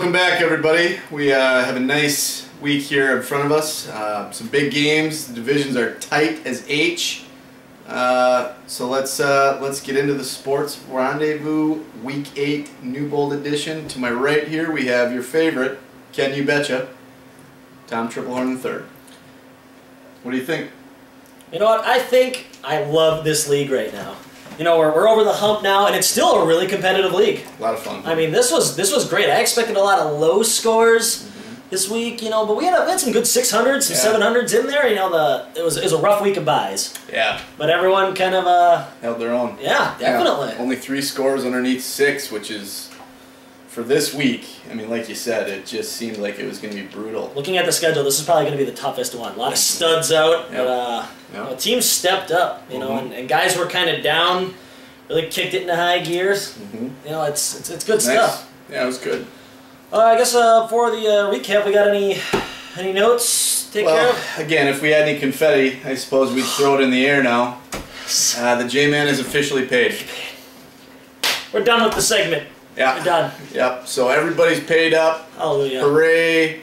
Welcome back, everybody. We have a nice week here in front of us. Some big games. The divisions are tight as H. So let's get into the sports. Rendezvous Week 8 Newbold edition. To my right here, we have your favorite, Ken You Betcha, Tom Triplehorn III. What do you think? You know what? I think I love this league right now. You know, we're over the hump now, and it's still a really competitive league. A lot of fun. I mean, this was great. I expected a lot of low scores this week, you know, but we had some good 600s, some 700s in there. You know, it was a rough week of buys. Yeah. But everyone kind of held their own. Yeah, definitely. Yeah. Only 3 scores underneath 6, which is for this week. I mean, like you said, it just seemed like it was going to be brutal. Looking at the schedule, this is probably going to be the toughest one. A lot of studs out, but you know, teams stepped up, you know, and guys were kind of down, really kicked it into high gears. You know, it's good stuff. Yeah, it was good. I guess for the recap, we got any notes to take care of? Again, if we had any confetti, I suppose we'd throw it in the air now. The J-Man is officially paid. We're done with the segment. Yeah. We're done. Yep. So everybody's paid up. Hallelujah. Hooray.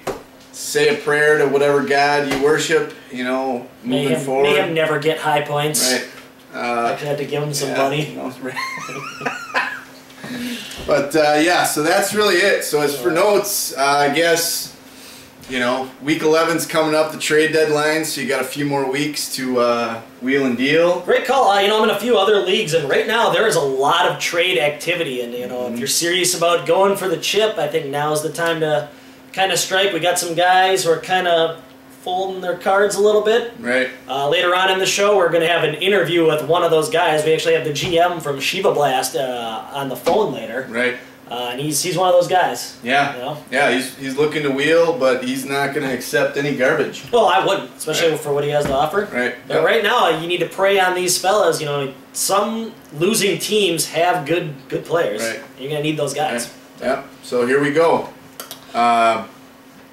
Say a prayer to whatever God you worship, you know, moving forward. May him never get high points. Right. I had to give him some money. You know, but yeah, so that's really it. So as for notes, I guess, you know, week 11's coming up, the trade deadline, so you got a few more weeks to wheel and deal. Great call. You know, I'm in a few other leagues, and right now there is a lot of trade activity. And you know, if you're serious about going for the chip, I think now is the time to kind of strike. We got some guys who are kind of folding their cards a little bit. Right. Later on in the show, we're going to have an interview with one of those guys. We actually have the GM from Shiva Blast on the phone later. Right. And he's one of those guys. Yeah. You know? Yeah, he's looking to wheel, but he's not going to accept any garbage. Well, I wouldn't, especially for what he has to offer. Right. But right now, you need to prey on these fellas. You know, some losing teams have good players. Right. You're going to need those guys. Right. Yeah. So here we go.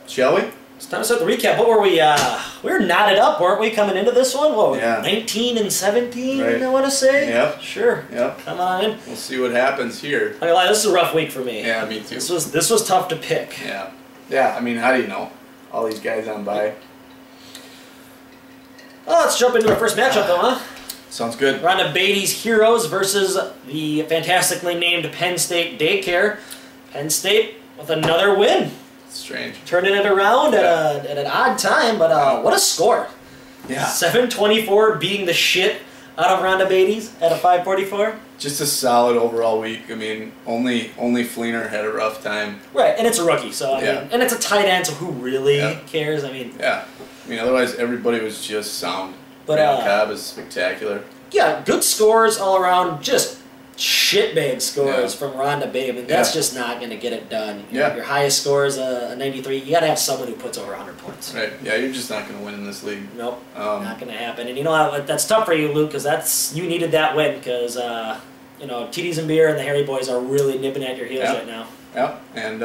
Shall we? It's time to start the recap. What were we? We were knotted up, weren't we, coming into this one? What, 19 and 17, right. I want to say? Yep. Sure. Yep. Come on in. We'll see what happens here. I lie, this is a rough week for me. Yeah, me too. This was tough to pick. Yeah. Yeah, I mean, how do you know? All these guys on by. Well, let's jump into our first matchup, though, huh? Sounds good. Rhonda Beatty's Heroes versus the fantastically named Penn State Daycare. Penn State with another win. Strange. Turning it around at an odd time, but what a score. Yeah. 724 beating the shit out of Rhonda Beatty's at a 544. Just a solid overall week. I mean, only Fleener had a rough time. Right, and it's a rookie, so I mean, and it's a tight end, so who really cares? I mean, I mean, otherwise everybody was just sound. But Cobb is spectacular. Yeah, good scores all around. Just shitbag scores from Rhonda Beatty. I mean, that's just not going to get it done. Your highest score is a 93. You got to have someone who puts over 100 points. Right. Yeah, you're just not going to win in this league. Nope. Not going to happen. And you know that's tough for you, Luke, because you needed that win because you know, TDs and Beer and the Harry Boys are really nipping at your heels right now. Yeah, and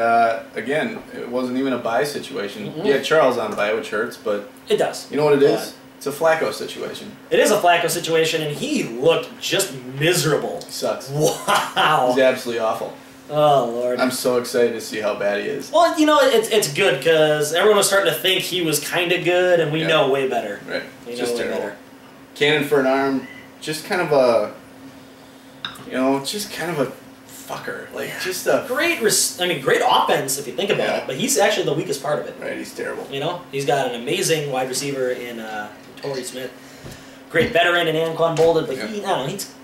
again, it wasn't even a bye situation. You had Charles on bye, which hurts, but it does. You know what it is? It's a Flacco situation. It is a Flacco situation, and he looked just miserable. He sucks. Wow. He's absolutely awful. Oh, Lord. I'm so excited to see how bad he is. Well, you know, it's good because everyone was starting to think he was kind of good, and we know way better. Right. We just know way terrible. better. Cannon for an arm, just kind of a, you know, just kind of a fucker. Like, just a... Great offense if you think about it, but he's actually the weakest part of it. Right, he's terrible. You know, he's got an amazing wide receiver in Torrey Smith. Great veteran in Anquan Bolden, but he's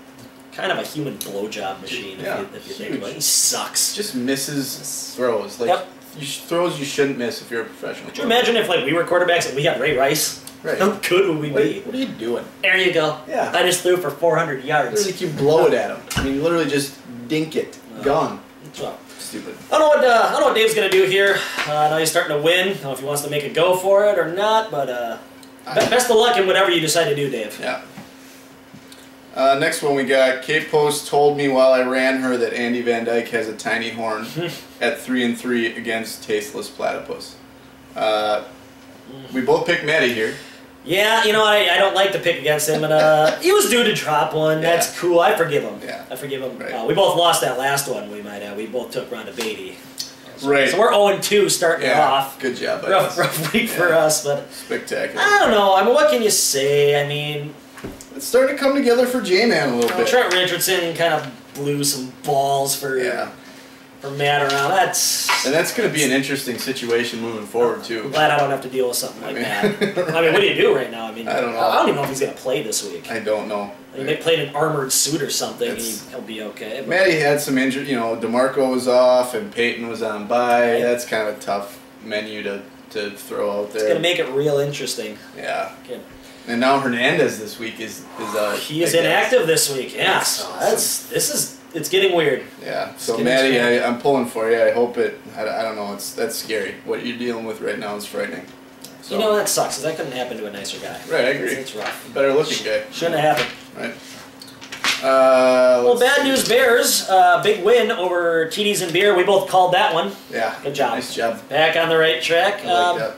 kind of a human blowjob machine if you think about it. He sucks. Just misses throws. Like throws you shouldn't miss if you're a professional. Could you imagine if we were quarterbacks and we got Ray Rice? Right. How good would we be? What are you doing? There you go. Yeah. I just threw for 400 yards. Literally, you blow it at him. I mean, you literally just dink it. Gone. Well, stupid. I don't know what Dave's gonna do here. I know he's starting to win. I don't know if he wants to make a go for it or not, but best of luck in whatever you decide to do, Dave. Yeah. Next one we got. Kate Post told me while I ran her that Andy Van Dyke has a tiny horn at 3-3 against Tasteless Platypus. We both picked Matty here. Yeah, you know, I don't like to pick against him, and he was due to drop one. That's cool. I forgive him. Yeah. I forgive him. Right. We both lost that last one. We both took Rhonda Beatty. Right. So we're 0-2 starting off. Good job. Rough week for us, but spectacular. I don't know. I mean, what can you say? I mean, it's starting to come together for J-Man a little bit. Trent Richardson kind of blew some balls for Matt around. And that's going to be an interesting situation moving forward too. I'm glad I don't have to deal with something like that. I mean, what do you do right now? I mean, I don't know. I don't even know if he's going to play this week. I don't know. He may play in an armored suit or something, and he'll be okay. Matty had some injury. You know, DeMarco was off, and Peyton was on bye. Right. That's kind of a tough menu to throw out there. It's going to make it real interesting. Yeah. Okay. And now Hernandez this week is he is inactive this week. Yeah. So it's getting weird. Yeah. So Matty, I'm pulling for you. I hope it. I don't know. That's scary. What you're dealing with right now is frightening. So. You know, that sucks, because that couldn't happen to a nicer guy. Right, I agree. It's rough. Better looking guy. Shouldn't have happened. Right. Well, bad news Bears. Big win over TDs and Beer. We both called that one. Yeah. Good job. Nice job. Back on the right track. I like that.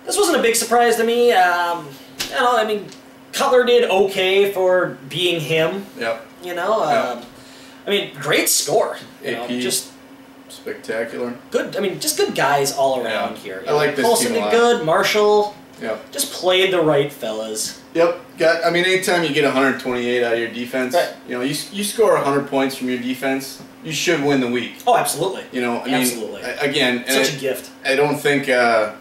This wasn't a big surprise to me. I mean, Cutler did okay for being him. Yep. You know, I mean, great score. AP. Just spectacular. Good. I mean, just good guys all around here. I like this Colson team a lot. did good. Marshall. Yep. Just played the right fellas. Yep. I mean, anytime you get 128 out of your defense, you know, you score 100 points from your defense, you should win the week. Oh, absolutely. You know, I mean, again, such a gift. I don't think you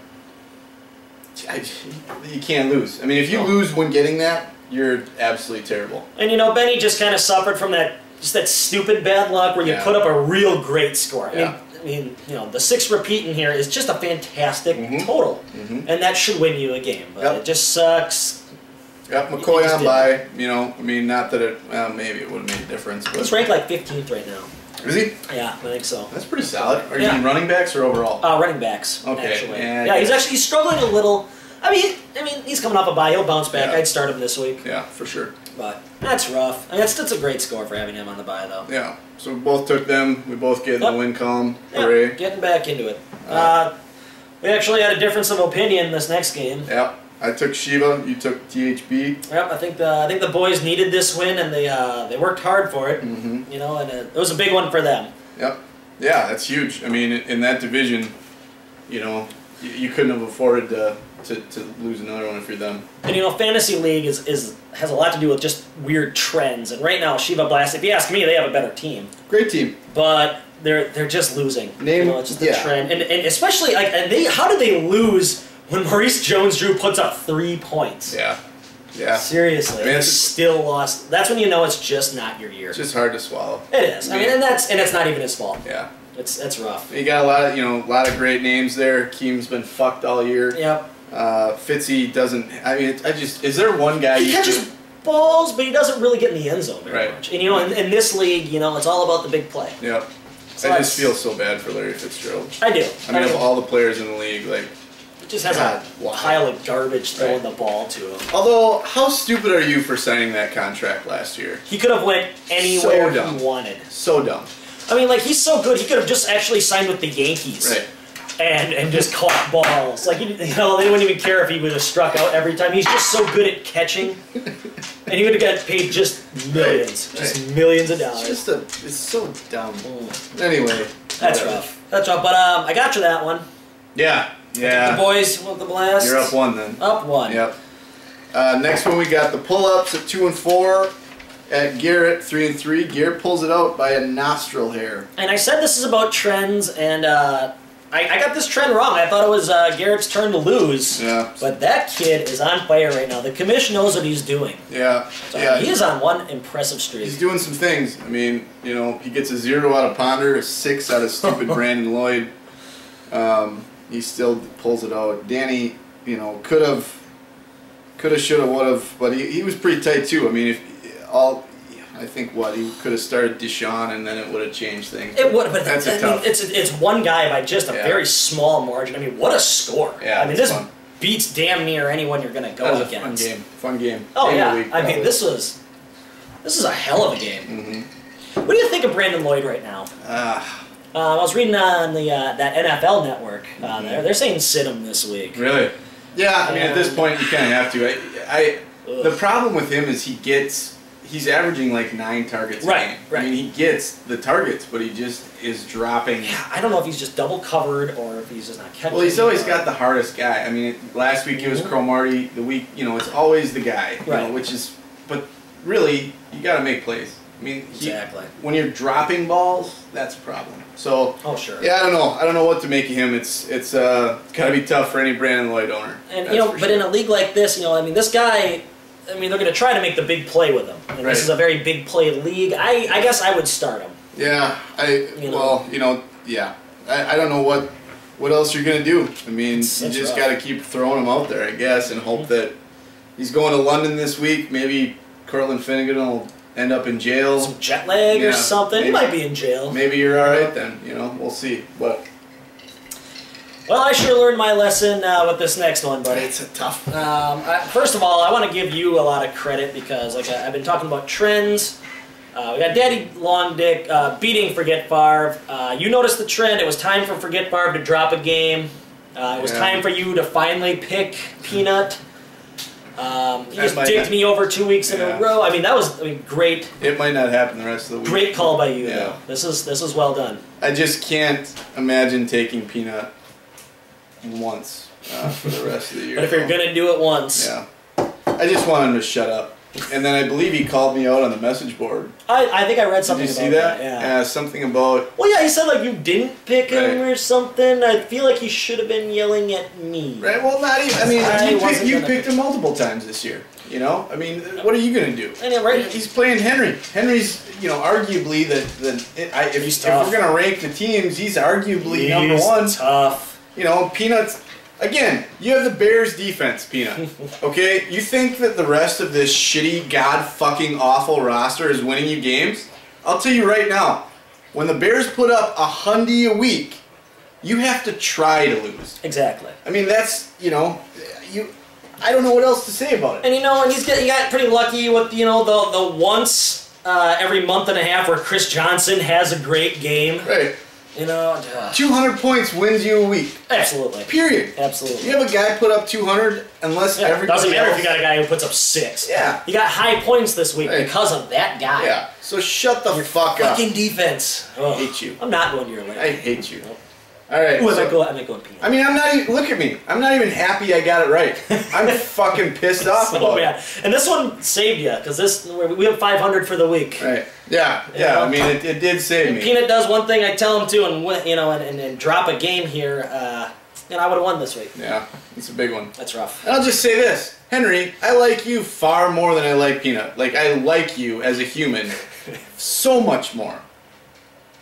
can't lose. I mean, if you lose when getting that, you're absolutely terrible. And you know, Benny just kind of suffered from that stupid bad luck where you put up a real great score. I mean, you know, the 6 repeating here is just a fantastic total, and that should win you a game. But it just sucks. Yep, McCoy on by. You know, I mean, not that it maybe it would have made a difference. But he's ranked like 15th right now. Is he? Yeah, I think so. That's pretty solid. Are you mean running backs or overall? Running backs. Okay. Actually. Yeah, he's struggling a little. I mean, he's coming off a bye. He'll bounce back. I'd start him this week. Yeah, for sure. But that's rough. I mean, that's a great score for having him on the bye, though. Yeah. So we both took them. We both get in the win column. Hooray. Yeah, getting back into it. We actually had a difference of opinion this next game. Yeah. I took Shiva. You took THB. Yep. I think the boys needed this win, and they worked hard for it. You know, and it was a big one for them. Yep. Yeah, that's huge. I mean, in that division, you know, you couldn't have afforded to lose another one if you're them. And you know, Fantasy League has a lot to do with just weird trends. And right now, Shiva Blast, if you ask me, they have a better team. Great team. But they're just losing. You know, it's just a trend. And especially, like, how did they lose when Maurice Jones-Drew puts up 3 points? Yeah. Yeah. Seriously. I mean, it's still lost. That's when you know it's just not your year. It's just hard to swallow. It is. I mean, and it's not even his fault. Yeah. It's rough. You got a lot of great names there. Keem's been fucked all year. Yep. Fitzy doesn't. I mean, is there one guy he catches balls, but he doesn't really get in the end zone very much. And you know, in this league, you know, it's all about the big play. Yep. So I just feel so bad for Larry Fitzgerald. I do. I mean, of all the players in the league, like, he just has a pile of garbage throwing the ball to him. Although, how stupid are you for signing that contract last year? He could have went anywhere he wanted. So dumb. I mean, like, he's so good. He could have just actually signed with the Yankees. Right. And just caught balls. Like, you know, they wouldn't even care if he would have struck out every time. He's just so good at catching. And he would have got paid just millions. Just millions of dollars. It's so dumb. Anyway. That's rough. That's rough. But I got you that one. Yeah. Yeah. The boys with the blast. You're up 1 then. Up 1. Yep. Next one we got the pull-ups at 2 and 4. At Garrett, 3 and 3. Garrett pulls it out by a nostril hair. And I said this is about trends, and I got this trend wrong. I thought it was Garrett's turn to lose. Yeah. But that kid is on fire right now. The commission knows what he's doing. Yeah. So he is on one impressive streak. He's doing some things. I mean, you know, he gets a 0 out of Ponder, a 6 out of stupid Brandon Lloyd. He still pulls it out. Danny, you know, could have, should have, would have, but he was pretty tight too. I mean, I think he could have started Deshaun and then it would have changed things. It would, but that's tough. It's one guy by just a very small margin. I mean, what a score! Yeah, I mean, this beats damn near anyone you're going to go against. Fun game. Oh game yeah, week, I mean, this is a hell of a game. What do you think of Brandon Lloyd right now? I was reading on the that NFL Network. They're saying sit him this week. Really? Yeah. I mean, at this point, you kind of have to. The problem with him is he gets he's averaging like 9 targets a game. Right. I mean, he gets the targets, but he just is dropping. Yeah, I don't know if he's just double covered or if he's just not catching. Well, he's always got the hardest guy. I mean, last week it was Cromartie. The week, it's always the guy. Right. Which is, but really, you got to make plays. I mean, exactly. When you're dropping balls, that's a problem. So, oh sure. Yeah, I don't know what to make of him. It's got to be tough for any Brandon Lloyd owner. And but in a league like this, I mean, this guy. I mean, they're going to try to make the big play with him. And This is a very big play league. I guess I would start him. Yeah, yeah. I don't know what else you're going to do. I mean, you just got to keep throwing him out there, I guess, and hope that he's going to London this week. Maybe Cortland Finnegan will end up in jail. Some jet lag or something. He might be in jail. Maybe you're all right then. We'll see. But well, I sure learned my lesson with this next one, buddy. It's a tough one. First of all, I want to give you a lot of credit because, like I've been talking about trends. We got Daddy Long Dick beating Forget Favre. You noticed the trend. It was time for Forget Favre to drop a game. It was time for you to finally pick Peanut. You just dicked me over 2 weeks in a row. I mean, that was great. It might not happen the rest of the week. Great call by you, though. This is well done. I just can't imagine taking Peanut once for the rest of the year. But if you're going to do it once. Yeah. I just want him to shut up. And then I believe he called me out on the message board. I think I read something about that. Did you see that? Yeah, something about... Well, yeah, he said, like, you didn't pick him or something. I feel like he should have been yelling at me. Right, well, not even... I mean, you picked him multiple times this year. I mean, what are you going to do? Right. He's playing Henry. Henry's, arguably if we're going to rank the teams, he's arguably number one. Tough. Peanut's... Again, you have the Bears defense, Peanut. Okay? You think that the rest of this shitty, god-fucking-awful roster is winning you games? I'll tell you right now, when the Bears put up $100 a week, you have to try to lose. Exactly. I mean, that's, I don't know what else to say about it. And and he got pretty lucky with the once every month and a half where Chris Johnson has a great game. Right. 200 points wins you a week. Absolutely. Period. Absolutely. You have a guy put up 200 unless everybody doesn't matter else... if you got a guy who puts up 6. Yeah. You got high points this week because of that guy. Yeah. So shut the fuck up. Fucking defense. I hate you. I'm not going to your league. I hate you. All right. Ooh, I might go Peanut. I mean, I'm not even... Look at me. I'm not even happy I got it right. I'm fucking pissed off about it. And this one saved you, because we have 500 for the week. Right. Yeah. Yeah. I mean, it did save me. Peanut does one thing I tell him to, and drop a game here, I would have won this week. Yeah. It's a big one. That's rough. And I'll just say this. Henry, I like you far more than I like Peanut. Like, I like you as a human so much more.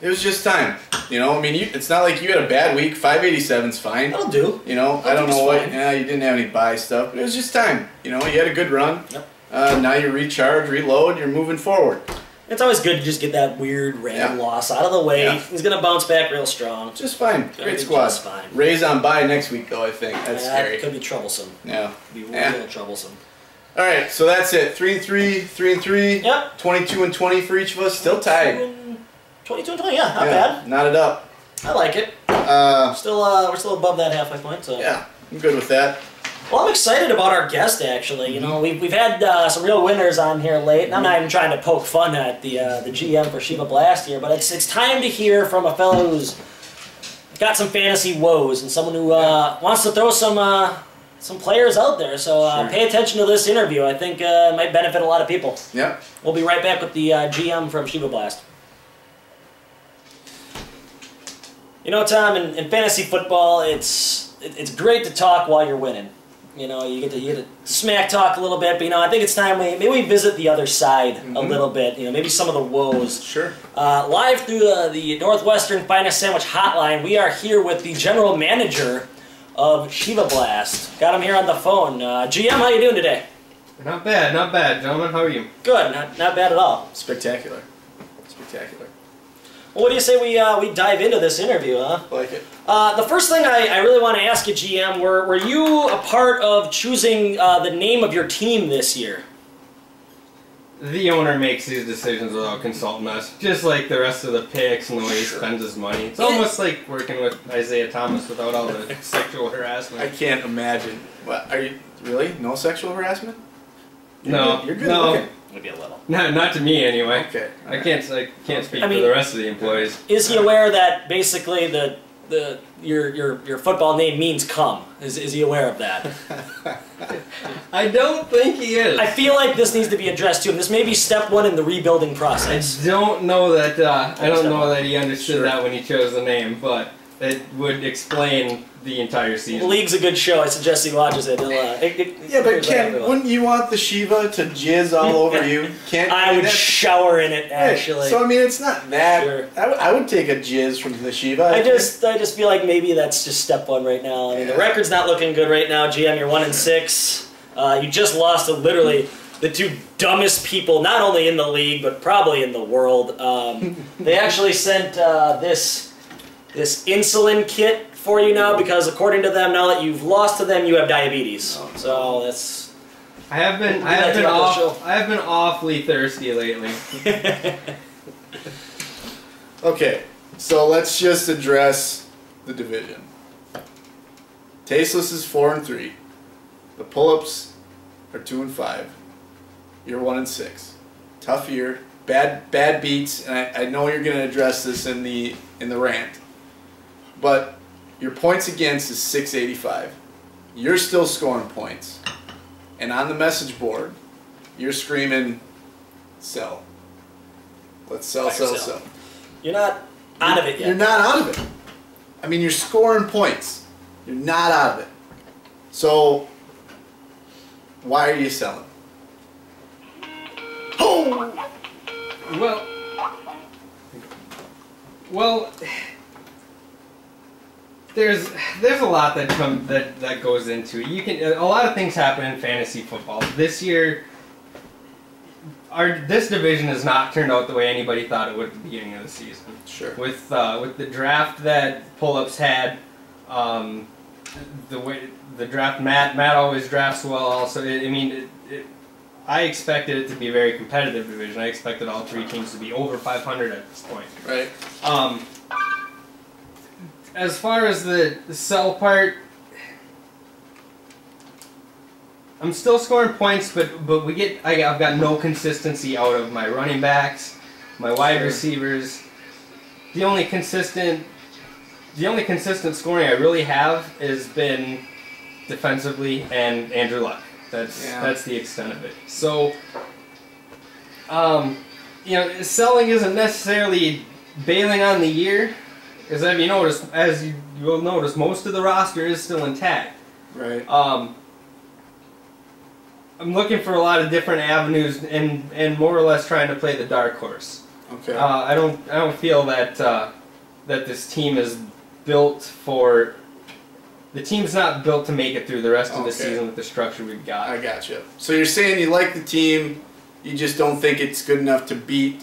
It was just time. I mean, it's not like you had a bad week. 587's fine. That'll do. I don't know what. Yeah, you didn't have any buy stuff, but it was just time. You had a good run. Yep. Now you recharge, reload, you're moving forward. It's always good to just get that weird random loss out of the way. Yeah. He's going to bounce back real strong. Just fine. Great squad. Just fine. Ray's on bye next week, though, I think. That's scary. It could be troublesome. Yeah. Could be real troublesome. All right, so that's it. 3-3, 3-3. Yep. 22-20 for each of us. Still tied. 22-20, not bad. Knotted up. I like it. We're still above that halfway point. So. Yeah, I'm good with that. Well, I'm excited about our guest, actually. We've had some real winners on here late, and I'm not even trying to poke fun at the GM for Shiva Blast here, but it's time to hear from a fellow who's got some fantasy woes and someone who wants to throw some players out there. So pay attention to this interview. I think it might benefit a lot of people. Yeah. We'll be right back with the GM from Shiva Blast. Tom, in fantasy football, it's great to talk while you're winning. You get to smack talk a little bit, but I think it's time maybe we visit the other side a little bit. Maybe some of the woes. Sure. Live through the Northwestern Finest Sandwich Hotline, we are here with the general manager of Shiva Blast. Got him here on the phone. GM, how you doing today? Not bad, gentlemen. How are you? Good. Not bad at all. Spectacular. Spectacular. Well, what do you say we dive into this interview, huh? I like it. The first thing I really want to ask you, GM, were you a part of choosing the name of your team this year? The owner makes these decisions without consulting us, just like the rest of the picks and the way he spends his money. It's almost like working with Isaiah Thomas without all the sexual harassment. I can't imagine. What, are you really? No sexual harassment? No, You're good no. looking. Maybe a little. Not to me anyway. Okay. I can't speak I mean, for the rest of the employees. Is he aware that basically your football name means come? Is he aware of that? I don't think he is. I feel like this needs to be addressed to him. This may be step one in the rebuilding I process. don't know that. I don't know that he understood Sure. that when he chose the name, but it would explain the entire The season. league's a good show. I suggest he watches it. Yeah, but Ken, wouldn't you want the Shiva to jizz all over you? Can't I would shower in it, actually. Right. So I mean, it's not that. Sure. I would take a jizz from the Shiva. I just feel like maybe that's just step one right now. I mean, the record's not looking good right now. GM, you're 1-6. You just lost to literally the two dumbest people, not only in the league but probably in the world. They actually sent this insulin kit for you now because, according to them, now that you've lost to them, you have diabetes. Oh, so that's. I have been awfully thirsty lately. Okay, so let's just address the division. Tasteless is 4-3. The pull-ups are 2-5. You're 1-6. Tough year. Bad beats, and I know you're going to address this in the rant. But your points against is 685. You're still scoring points. And on the message board, you're screaming, sell. Let's sell. You're not out of it yet. You're not out of it. I mean, you're scoring points. You're not out of it. So, why are you selling? Oh! Well, there's a lot that goes into it. A lot of things happen in fantasy football. This year, this division has not turned out the way anybody thought it would at the beginning of the season. Sure. With the draft that Pull-Ups had, the way the draft Matt always drafts well. Also, I expected it to be a very competitive division. I expected all three teams to be over 500 at this point. Right. As far as the sell part, I'm still scoring points, but I've got no consistency out of my running backs, my wide receivers. The only consistent scoring I really have has been defensively and Andrew Luck. That's the extent of it. So, selling isn't necessarily bailing on the year, because as you will notice, most of the roster is still intact. Right. I'm looking for a lot of different avenues and more or less trying to play the dark horse. Okay. I don't feel that this team is built for. The team's not built to make it through the rest of the season with the structure we've got. I gotcha. So you're saying you like the team, you just don't think it's good enough to beat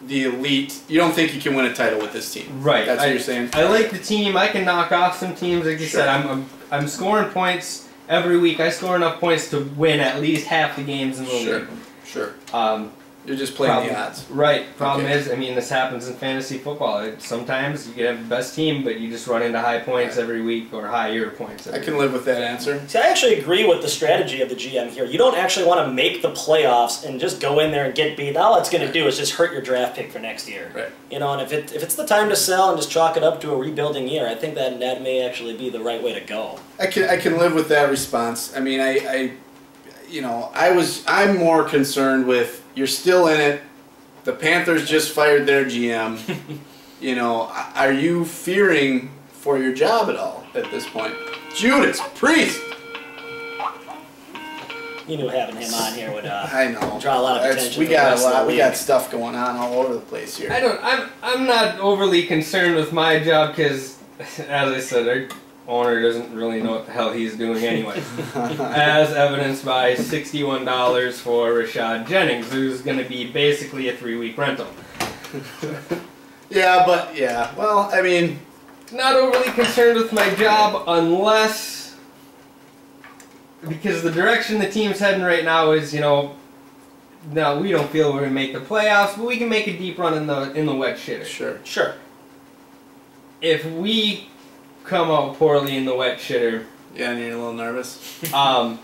the elite. You don't think you can win a title with this team. Right. That's what you're saying? I like the team. I can knock off some teams. Like you said, I'm scoring points every week. I score enough points to win at least half the games in the league. Sure. You're just playing the odds. Right. Problem is, this happens in fantasy football. Sometimes you can have the best team, but you just run into high points every week or higher points every week. I can live with that answer. See, I actually agree with the strategy of the GM here. You don't actually want to make the playoffs and just go in there and get beat. All it's going to do is just hurt your draft pick for next year. Right. And if it's the time to sell and just chalk it up to a rebuilding year, I think that may actually be the right way to go. I can live with that response. I mean, I'm more concerned with you're still in it. The Panthers just fired their GM. Are you fearing for your job at all at this point? Judas Priest. You knew having him on here would draw a lot of attention. We got stuff going on all over the place here. I'm not overly concerned with my job because, as I said, our owner doesn't really know what the hell he's doing anyway. As evidenced by $61 for Rashad Jennings, who's going to be basically a 3-week rental. Well, I mean, not overly concerned with my job unless, because the direction the team's heading right now is, no, we don't feel we're going to make the playoffs, but we can make a deep run in the wet shitter. Sure. If we come out poorly in the wet shitter, and you're a little nervous. I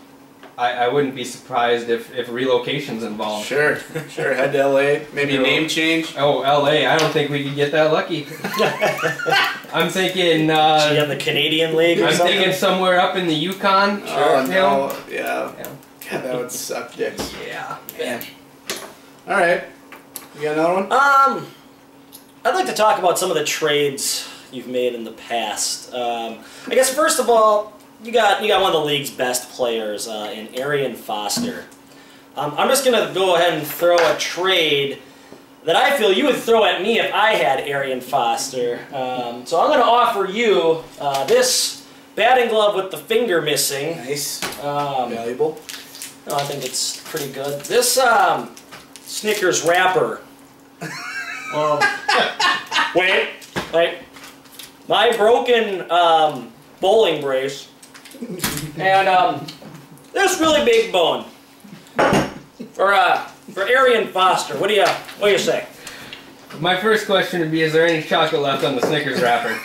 I wouldn't be surprised if relocation's involved. Sure. Head to LA. Maybe a name change. Oh, LA. I don't think we could get that lucky. I'm thinking. GM the Canadian League. I'm thinking somewhere up in the Yukon. Oh no. Yeah. God, that would suck dicks. Yeah. Man. All right. You got another one? I'd like to talk about some of the trades you've made in the past. I guess first of all, you got one of the league's best players in Arian Foster. I'm just gonna go ahead and throw a trade that I feel you would throw at me if I had Arian Foster. So I'm gonna offer you this batting glove with the finger missing. Nice. Valuable. No, I think it's pretty good. This Snickers wrapper. Wait. My broken bowling brace and this really big bone for Arian Foster. What do you say? My first question would be: is there any chocolate left on the Snickers wrapper?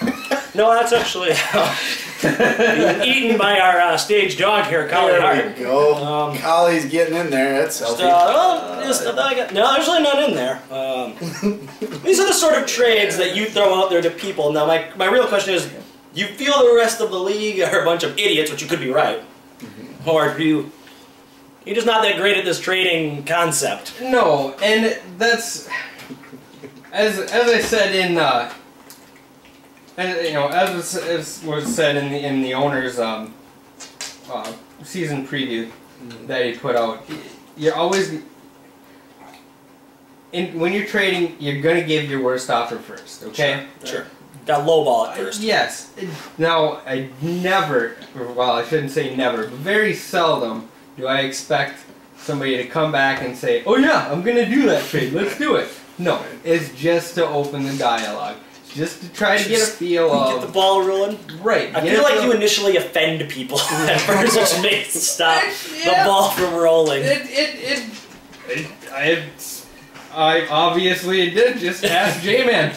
No, that's actually eaten by our stage dog here, Collie Hart. There we go. Collie's getting in there. That's healthy. No, there's really none in there. These are the sort of trades that you throw out there to people. Now, my real question is, do you feel the rest of the league are a bunch of idiots, which you could be right, or do you're just not that great at this trading concept? No, and that's as I said in as was said in the owner's season preview that he put out. You're always when you're trading, you're gonna give your worst offer first. Okay. Sure. Got lowball at first. Yes. Now, I never, well, I shouldn't say never, but very seldom do I expect somebody to come back and say, oh yeah, I'm going to do that trade, let's do it. No, it's just to open the dialogue. Just to try to get a feel of... Get the ball rolling? Right. I feel like you initially offend people at first, which makes it stop the ball from rolling. I obviously did just ask J-Man.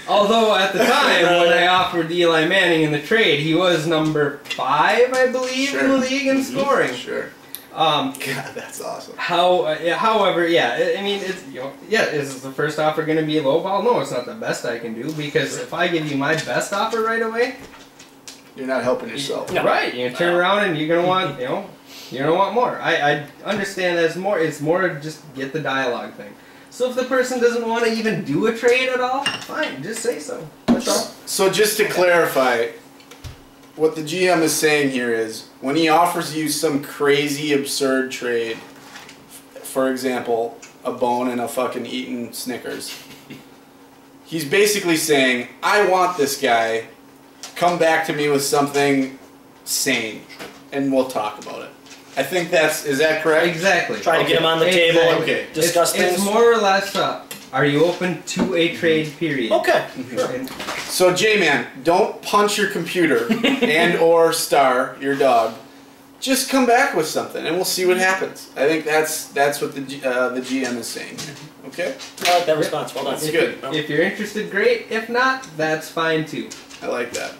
Although at the time when I offered Eli Manning in the trade, he was number 5, I believe, in the league in scoring. Sure. God, that's awesome. However, yeah, I mean, it's is the first offer going to be low ball? No, it's not the best I can do, because if I give you my best offer right away, you're not helping yourself. Right? You're gonna turn around and you're gonna want you're gonna want more. I understand that it's more just get the dialogue thing. So if the person doesn't want to even do a trade at all, fine, just say so. That's all. So just to clarify, what the GM is saying here is, when he offers you some crazy, absurd trade, for example, a bone and a fucking eaten Snickers, he's basically saying, I want this guy, come back to me with something sane, and we'll talk about it. I think is that correct? Exactly. Trying to get him on the table and discuss things. It's more or less, are you open to a trade period? Okay. Sure. So J-Man, don't punch your computer and or Star, your dog. Just come back with something and we'll see what happens. I think that's what the GM is saying. Okay? I like that response. Well done. That's good. If you're interested, great. If not, that's fine too. I like that.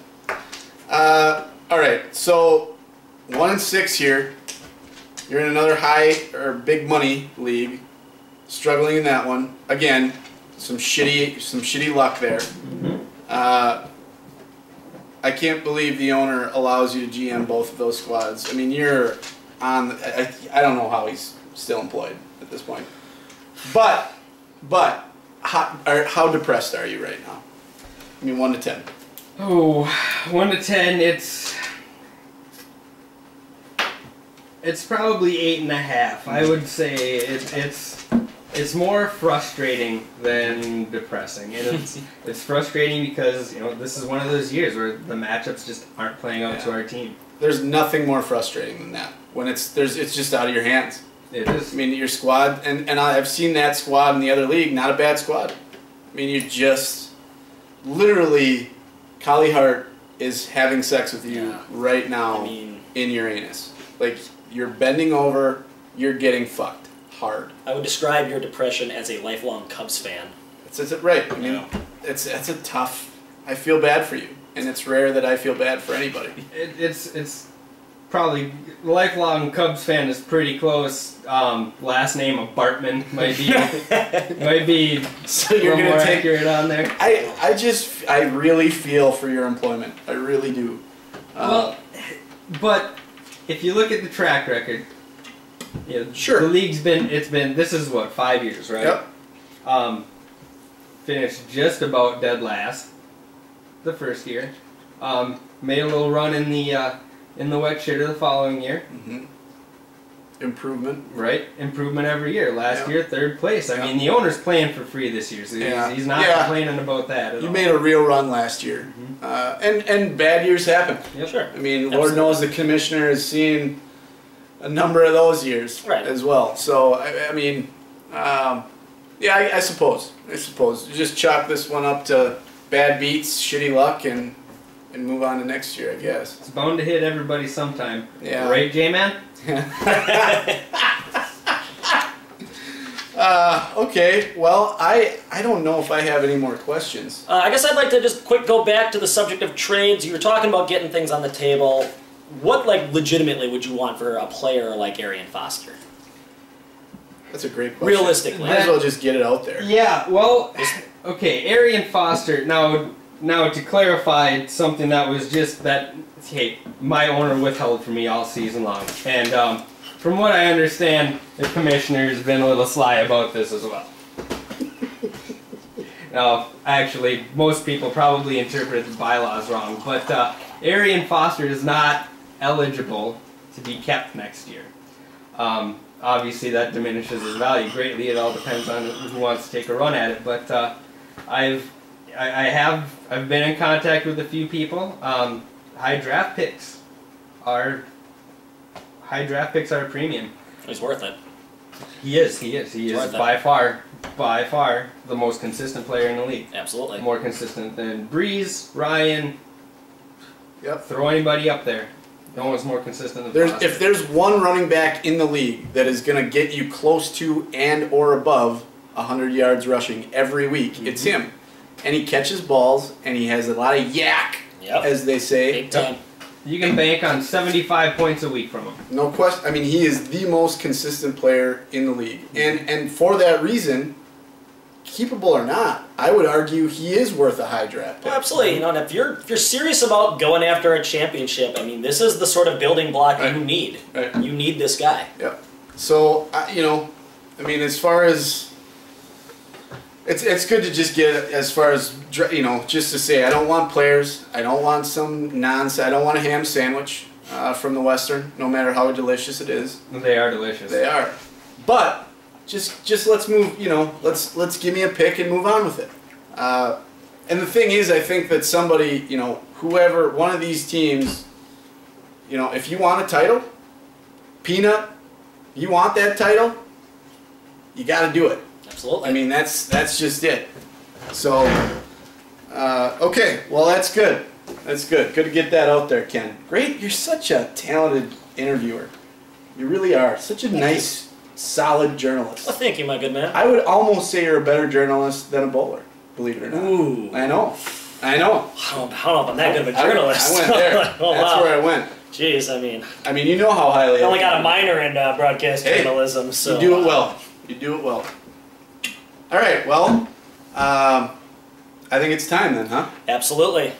Alright, so 1-6 here. You're in another high or big money league. Struggling in that one. Again, some shitty luck there. I can't believe the owner allows you to GM both of those squads. I mean, you're on... I don't know how he's still employed at this point. But how depressed are you right now? I mean, 1 to 10. Oh, 1 to 10, it's probably 8.5. I would say it's more frustrating than depressing, and it's frustrating because this is one of those years where the matchups just aren't playing out to our team. There's nothing more frustrating than that when it's just out of your hands. It is. I mean, your squad, and I've seen that squad in the other league. Not a bad squad. I mean, you just literally, Collie Hart is having sex with you right now in Uranus. Like, you're bending over, you're getting fucked hard. I would describe your depression as a lifelong Cubs fan. That's right. I mean, it's a tough. I feel bad for you, and it's rare that I feel bad for anybody. probably lifelong Cubs fan is pretty close. Last name of Bartman might be So you're more gonna take accurate on there. I really feel for your employment. I really do. Well, but if you look at the track record, you know, sure. the league's been this is what, 5 years, right? Yep. Finished just about dead last the first year. Made a little run in the wet shitter the following year. Mm-hmm. Improvement. Right, improvement every year. Last Yep. year, 3rd place. I mean, the owner's playing for free this year, so he's not complaining about that at all. You made a real run last year, and bad years happen. Yep. Sure. I mean, Lord knows the commissioner has seen a number of those years as well. So I mean, yeah, I suppose. You just chalk this one up to bad beats, shitty luck, and move on to next year, I guess. It's bound to hit everybody sometime. Yeah. Right, J-Man? Okay, well, I don't know if I have any more questions. I guess I'd like to just go back to the subject of trades. You were talking about getting things on the table. What, like, legitimately would you want for a player like Arian Foster? That's a great question. Realistically. Might as well just get it out there. Yeah, well, okay, Arian Foster, now to clarify something that was just that, hey, my owner withheld from me all season long. And from what I understand, the commissioner's been a little sly about this as well. Now, actually, most people probably interpret the bylaws wrong, but Arian Foster is not eligible to be kept next year. Obviously, that diminishes his value greatly. It all depends on who wants to take a run at it. But I've been in contact with a few people. High draft picks are a premium. He's worth it. He is by far the most consistent player in the league. Absolutely. More consistent than Breeze, Ryan. Yep. Throw anybody up there. No one's more consistent than Foster. If there's one running back in the league that is going to get you close to and or above 100 yards rushing every week, it's him. And he catches balls, and he has a lot of yak, as they say. Big time. You can bank on 75 points a week from him. No question. I mean, he is the most consistent player in the league. And for that reason, keepable or not, I would argue he is worth a high draft pick. Well, absolutely. You know, and if you're serious about going after a championship, I mean, this is the sort of building block you need. Right. You need this guy. Yep. So, you know, I mean, as far as... It's good to just get, as far as, you know, just to say, I don't want players. I don't want some nonsense. I don't want a ham sandwich from the Western, no matter how delicious it is. They are delicious. They are. But just let's move, you know, let's give me a pick and move on with it. And the thing is, I think that somebody, you know, whoever, one of these teams, you know, if you want a title, Peanut, you want that title, you got to do it. Absolutely. I mean, that's just it. So, okay, well, that's good. That's good. Good to get that out there, Ken. Great. You're such a talented interviewer. You really are. Such a nice, solid journalist. Well, thank you, my good man. I would almost say you're a better journalist than a bowler, believe it or not. Ooh. I know. I know. I don't know if I'm that good of a journalist. I went there. Oh, That's wow. where I went. Jeez, I mean, you know how highly I only got a minor in broadcast journalism, so... You do it well. You do it well. All right, well, I think it's time then, huh? Absolutely.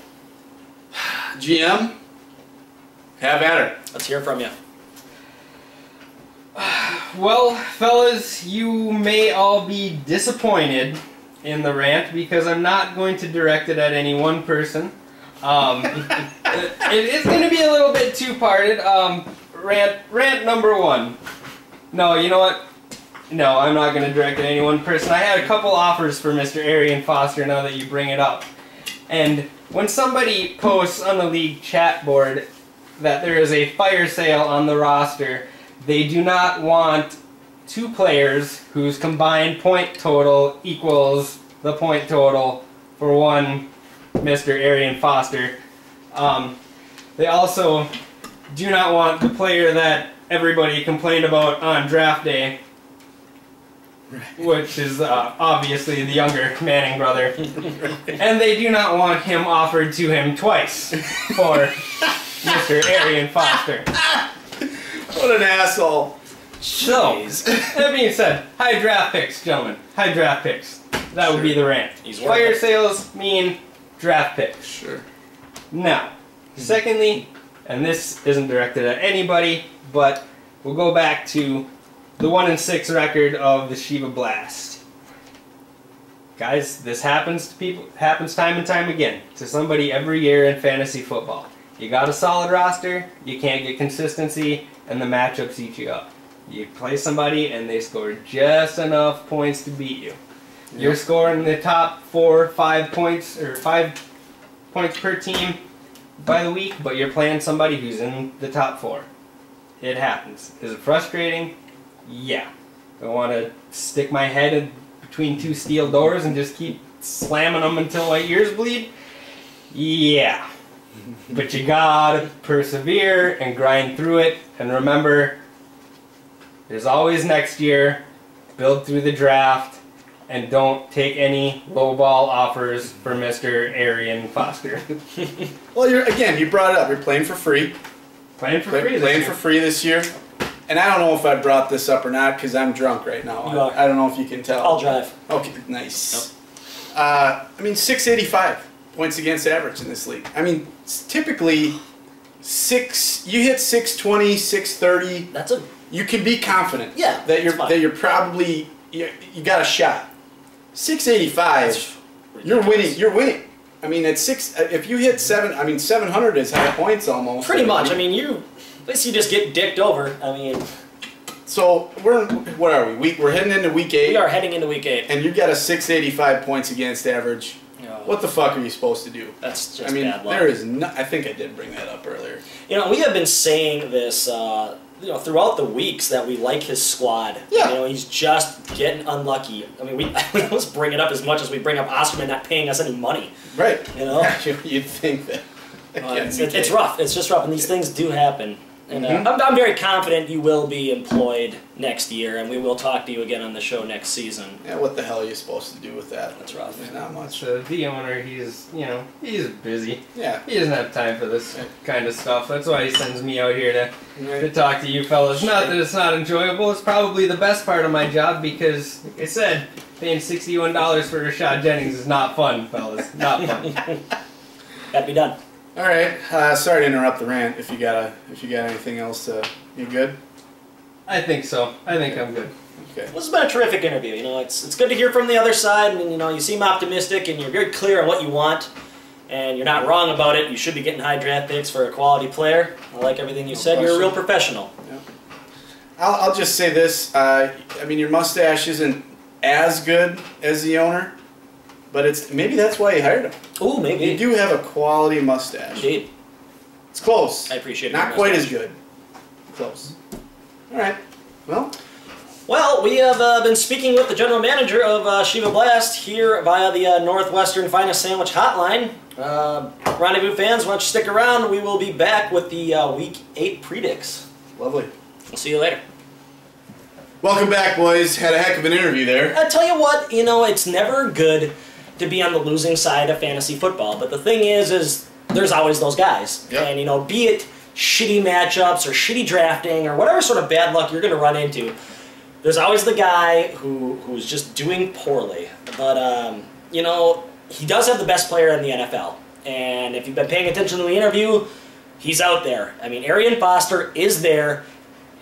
GM, have at her. Let's hear from you. Well, fellas, you may all be disappointed in the rant because I'm not going to direct it at any one person. It is going to be a little bit two-parted. Rant number one. No, you know what? No, I'm not going to direct it at any one person. I had a couple offers for Mr. Arian Foster now that you bring it up. And when somebody posts on the league chat board that there is a fire sale on the roster, they do not want two players whose combined point total equals the point total for one Mr. Arian Foster. They also do not want the player that everybody complained about on draft day, which is obviously the younger Manning brother. And they do not want him offered to him twice for Mr. Arian Foster. What an asshole. So, that being said, high draft picks, gentlemen. High draft picks. That would be the rant. Fire sales mean draft picks. Sure. Now, secondly, and this isn't directed at anybody, but we'll go back to the 1-6 record of the Shiva Blast. Guys, this happens to people, happens time and time again to somebody every year in fantasy football. You got a solid roster, you can't get consistency, and the matchups eat you up. You play somebody and they score just enough points to beat you. Yep. You're scoring the top 4 or 5 points, or 5 points per team by the week, but you're playing somebody who's in the top 4. It happens. Is it frustrating? Yeah. I want to stick my head in between 2 steel doors and just keep slamming them until my ears bleed? Yeah. But you gotta persevere and grind through it, and remember, there's always next year. Build through the draft, and don't take any lowball offers for Mr. Arian Foster. Well, you brought it up. You're playing for free. Playing for free this year. And I don't know if I brought this up or not because I'm drunk right now. I don't know if you can tell. I'll drive. Okay, nice. Yep. I mean, 685 points against average in this league. I mean, typically you hit 620, 630. That's a. You can be confident. Yeah. That you're probably you got a shot. 685. You're winning. You're winning. I mean, at 6, if you hit 700 is high points almost. Pretty much. I mean, at least you just get dicked over. I mean. So what are we? We're heading into week 8. We are heading into week 8. And you got a 685 points against average. Oh. What the fuck are you supposed to do? That's just bad luck. There is no. I think I did bring that up earlier. You know, we have been saying this, throughout the weeks that we like his squad. Yeah. You know, he's just getting unlucky. I mean, we always bring it up as much as we bring up Osterman not paying us any money. Right. You know. You'd think that. It's rough. It's just rough, and these things do happen. And I'm very confident you will be employed next year, and we will talk to you again on the show next season. Yeah, what the hell are you supposed to do with that? That's rough. There's not much. So the owner, he's busy. Yeah. He doesn't have time for this kind of stuff. That's why he sends me out here to talk to you fellas. Not that it's not enjoyable. It's probably the best part of my job because, like I said, paying $61 for Rashad Jennings is not fun, fellas. Not fun. Got to be done. All right. Sorry to interrupt the rant. If you got anything else, you good? I think so. I think I'm good. Okay. Well, this has been a terrific interview. You know, it's good to hear from the other side, and you seem optimistic, and you're very clear on what you want, and you're not wrong about it. You should be getting high draft picks for a quality player. I like everything you said. You're a real professional. Yeah. I'll just say this. I mean, your mustache isn't as good as the owner. But maybe that's why he hired him. Ooh, maybe. You do have a quality mustache. Indeed. It's close. I appreciate it. Not quite as good. Close. All right. Well, we have been speaking with the general manager of Shiva Blast here via the Northwestern Finest Sandwich Hotline. Rendezvous fans, why don't you stick around? We will be back with the Week 8 predicts. Lovely. We'll see you later. Welcome back, boys. Had a heck of an interview there. I tell you what, it's never good to be on the losing side of fantasy football. But the thing is there's always those guys. Yep. And, be it shitty matchups or shitty drafting or whatever sort of bad luck you're going to run into, there's always the guy who's just doing poorly. But, he does have the best player in the NFL. And if you've been paying attention to the interview, he's out there. I mean, Arian Foster is there.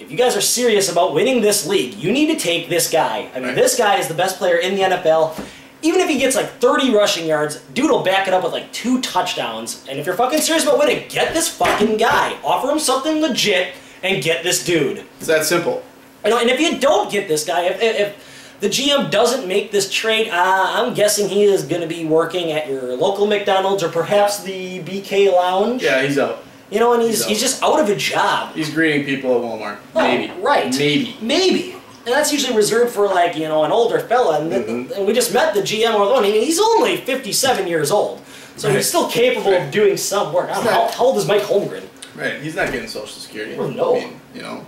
If you guys are serious about winning this league, you need to take this guy. I mean, This guy is the best player in the NFL. Even if he gets 30 rushing yards, dude will back it up with 2 touchdowns. And if you're fucking serious about winning, get this fucking guy. Offer him something legit and get this dude. It's that simple. And if you don't get this guy, if the GM doesn't make this trade, I'm guessing he is going to be working at your local McDonald's or perhaps the BK Lounge. Yeah, he's out. And he's just out of a job. He's greeting people at Walmart. Maybe. Right. Maybe. And that's usually reserved for, an older fella. And we just met the GM of the one. I mean, he's only 57 years old. So he's still capable of doing some work. I don't know, how old is Mike Holmgren? Right. He's not getting Social Security. Oh, no. I mean,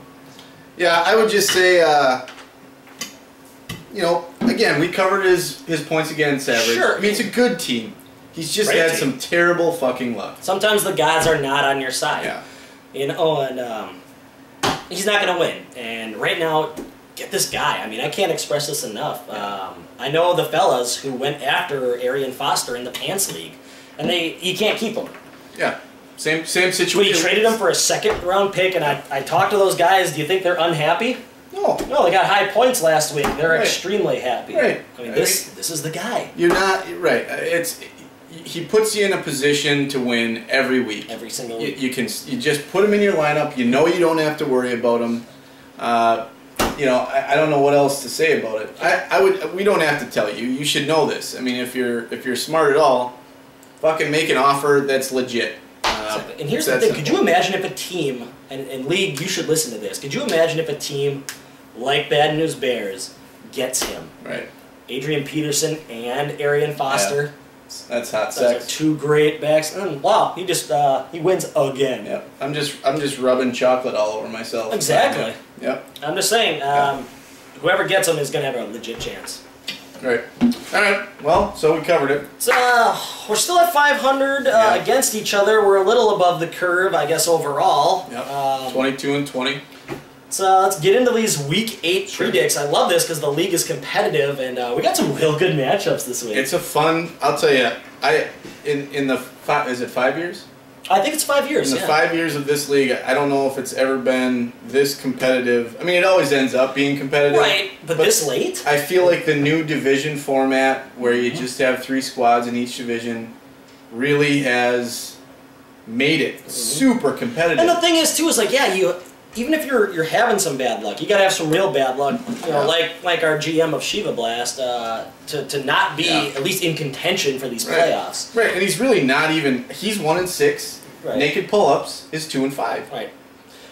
Yeah, I would just say, again, we covered his points against average. Sure. I mean, it's a good team. He's just Great had team. some terrible fucking luck. Sometimes the gods are not on your side. Yeah. You know, and he's not going to win. And right now, get this guy. I mean, I can't express this enough. Yeah. I know the fellas who went after Arian Foster in the Pants League, and you can't keep him. Yeah. Same situation. We traded him for a second-round pick, and I talked to those guys. Do you think they're unhappy? No. No, they got high points last week. They're Right. extremely happy. Right. I mean, this is the guy. You're not right. He puts you in a position to win every week. Every single week. You just put him in your lineup. You know you don't have to worry about him. You know, I don't know what else to say about it. We don't have to tell you. You should know this. I mean, if you're smart at all, fucking make an offer that's legit. Exactly. And here's the thing. Could you imagine if a team, and League, you should listen to this. Could you imagine if a team like Bad News Bears gets him? Right. Adrian Peterson and Arian Foster. Yeah. That's hot Those are sex. two great backs. And wow, he wins again. Yep. I'm just rubbing chocolate all over myself. Exactly. Yep. I'm just saying, whoever gets him is going to have a legit chance. Right. All right. Well, so we covered it. So, we're still at 500 Yeah. against each other. We're a little above the curve, I guess, overall. Yep. 22 and 20. So let's get into these Week 8 predicts. I love this because the league is competitive, and we got some real good matchups this week. It's a fun. I'll tell you. In the is it 5 years? I think it's 5 years. In the 5 years of this league, I don't know if it's ever been this competitive. I mean, it always ends up being competitive. Right, but this late? I feel like the new division format, where you just have 3 squads in each division, really has made it super competitive. And the thing is, too, is like, yeah, even if you're having some bad luck, you gotta have some real bad luck. You know, like our GM of Shiva Blast, to not be at least in contention for these playoffs. Right, and he's really not even. He's 1 and 6. Right. Naked pull-ups is 2 and 5. Right.